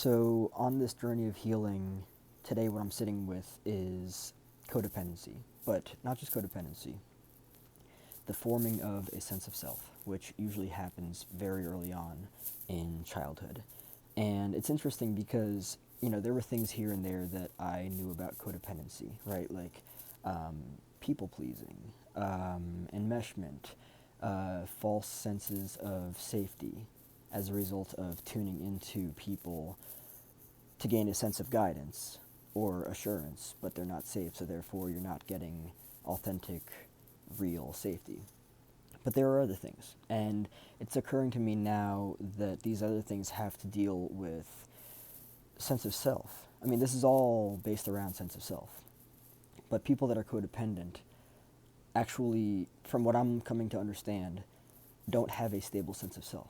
So, on this journey of healing, today what I'm sitting with is codependency, but not just codependency, the forming of a sense of self, which usually happens very early on in childhood. And it's interesting because, there were things here and there that I knew about codependency, right? Like people pleasing, enmeshment, false senses of safety as a result of tuning into people to gain a sense of guidance or assurance, but they're not safe, so therefore you're not getting authentic, real safety. But there are other things, and it's occurring to me now that these other things have to deal with sense of self. I mean, this is all based around sense of self. But people that are codependent actually, from what I'm coming to understand, don't have a stable sense of self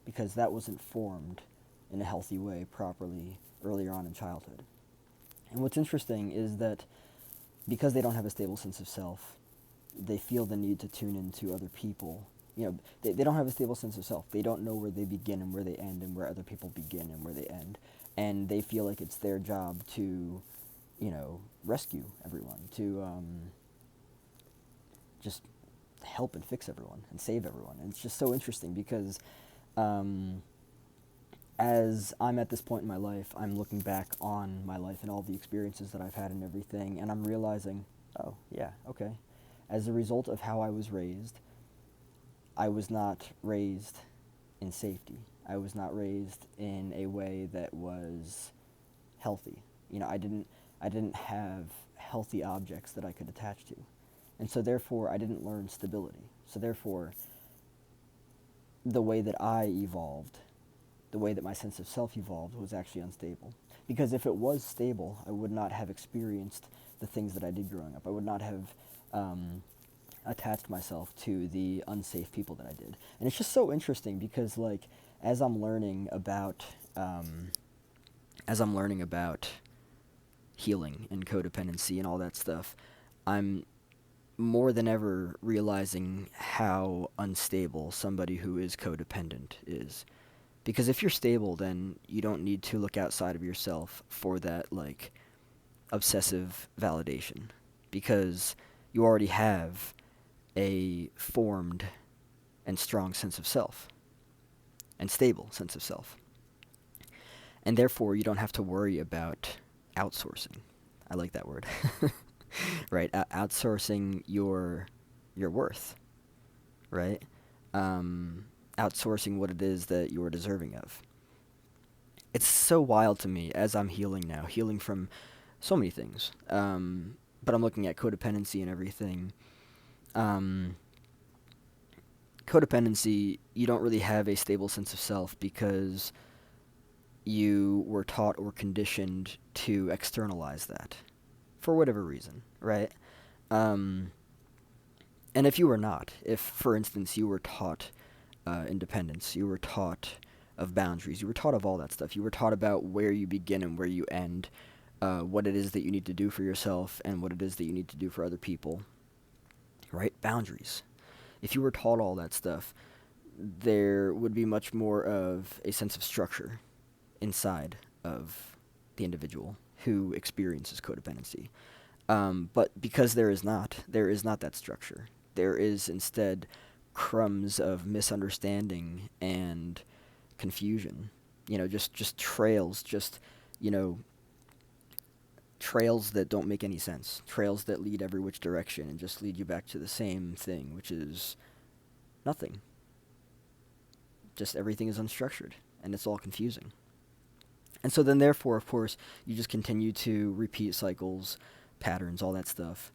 because that wasn't formed in a healthy way properly earlier on in childhood. And what's interesting is that because they don't have a stable sense of self, they feel the need to tune into other people. They don't have a stable sense of self. They don't know where they begin and where they end and where other people begin and where they end. And they feel like it's their job to, rescue everyone, to just help and fix everyone and save everyone. And it's just so interesting because as I'm at this point in my life, I'm looking back on my life and all the experiences that I've had and everything, and I'm realizing, oh, yeah, okay. As a result of how I was raised, I was not raised in safety. I was not raised in a way that was healthy. I didn't have healthy objects that I could attach to. And so therefore I didn't learn stability. So therefore the way that I evolved, the way that my sense of self evolved was actually unstable. Because if it was stable, I would not have experienced the things that I did growing up. I would not have attached myself to the unsafe people that I did. And it's just so interesting because, like, as I'm learning about healing and codependency and all that stuff, I'm more than ever realizing how unstable somebody who is codependent is. Because if you're stable, then you don't need to look outside of yourself for that, like, obsessive validation. Because you already have a formed and strong sense of self and stable sense of self. And therefore, you don't have to worry about outsourcing. I like that word. Right? Outsourcing your worth, right? Outsourcing what it is that you're deserving of. It's so wild to me as I'm healing now, healing from so many things. But I'm looking at codependency and everything. Um, Codependency, you don't really have a stable sense of self because you were taught or conditioned to externalize that for whatever reason, right? Um, and if you were not, if, for instance, you were taught independence, you were taught of boundaries, you were taught of all that stuff, you were taught about where you begin and where you end, what it is that you need to do for yourself and what it is that you need to do for other people, right? Boundaries. If you were taught all that stuff, there would be much more of a sense of structure inside of the individual who experiences codependency. But because there is not that structure. There is instead crumbs of misunderstanding and confusion. Just trails, you know, trails that don't make any sense. Trails that lead every which direction and just lead you back to the same thing, which is nothing. Just everything is unstructured and it's all confusing. And so then, therefore, of course, you just continue to repeat cycles, patterns, all that stuff,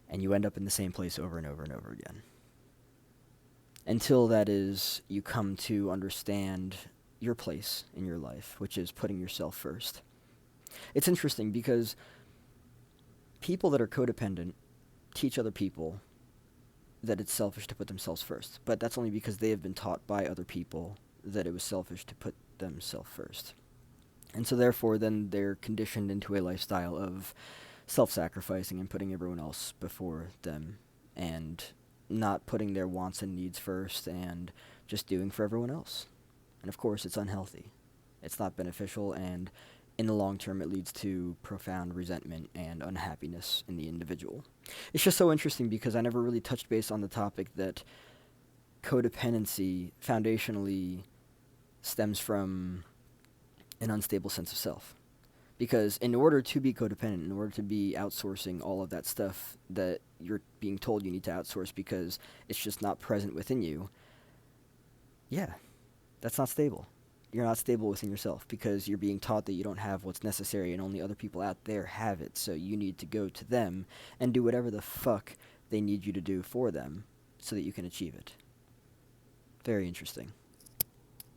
and you end up in the same place over and over and over again. Until that is, you come to understand your place in your life, which is putting yourself first. It's interesting because people that are codependent teach other people that it's selfish to put themselves first, but that's only because they have been taught by other people that it was selfish to put themselves first. And so therefore then they're conditioned into a lifestyle of self-sacrificing and putting everyone else before them and not putting their wants and needs first and just doing for everyone else. And of course it's unhealthy. It's not beneficial, and in the long term, it leads to profound resentment and unhappiness in the individual. It's just so interesting because I never really touched base on the topic that codependency foundationally stems from an unstable sense of self. Because in order to be codependent, in order to be outsourcing all of that stuff that you're being told you need to outsource because it's just not present within you, yeah, that's not stable. You're not stable within yourself because you're being taught that you don't have what's necessary and only other people out there have it. So you need to go to them and do whatever the fuck they need you to do for them so that you can achieve it. Very interesting.